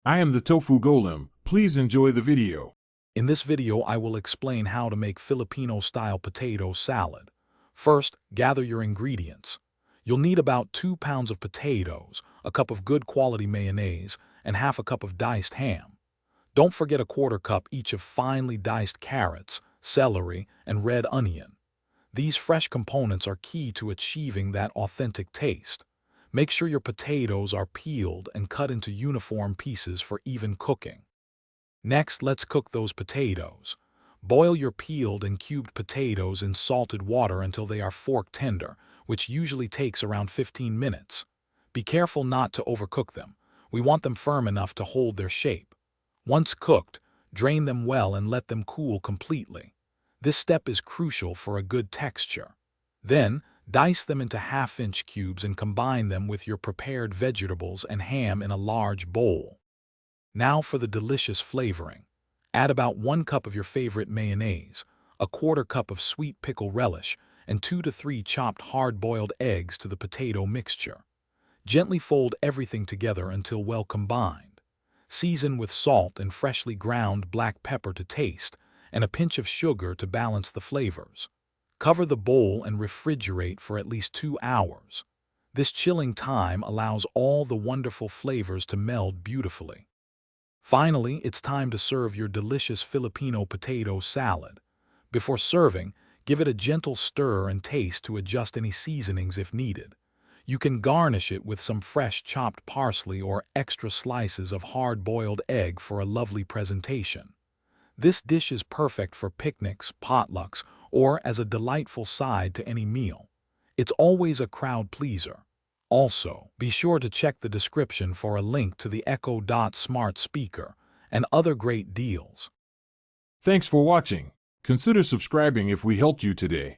I am the Tofu Golem. Please enjoy the video. In this video, I will explain how to make Filipino-style potato salad. First, gather your ingredients. You'll need about 2 pounds of potatoes, a cup of good quality mayonnaise, and half a cup of diced ham. Don't forget a 1/4 cup each of finely diced carrots, celery, and red onion. These fresh components are key to achieving that authentic taste. Make sure your potatoes are peeled and cut into uniform pieces for even cooking. Next, let's cook those potatoes. Boil your peeled and cubed potatoes in salted water until they are fork tender, which usually takes around 15 minutes. Be careful not to overcook them. We want them firm enough to hold their shape. Once cooked, drain them well and let them cool completely. This step is crucial for a good texture. Then, dice them into 1/2-inch cubes and combine them with your prepared vegetables and ham in a large bowl. Now for the delicious flavoring. Add about 1 cup of your favorite mayonnaise, a 1/4 cup of sweet pickle relish, and 2 to 3 chopped hard-boiled eggs to the potato mixture. Gently fold everything together until well combined. Season with salt and freshly ground black pepper to taste, and a pinch of sugar to balance the flavors. Cover the bowl and refrigerate for at least 2 hours. This chilling time allows all the wonderful flavors to meld beautifully. Finally, it's time to serve your delicious Filipino potato salad. Before serving, give it a gentle stir and taste to adjust any seasonings if needed. You can garnish it with some fresh chopped parsley or extra slices of hard-boiled egg for a lovely presentation. This dish is perfect for picnics, potlucks, or as a delightful side to any meal. It's always a crowd pleaser. Also, be sure to check the description for a link to the Echo Dot smart speaker and other great deals. Thanks for watching. Consider subscribing if we helped you today.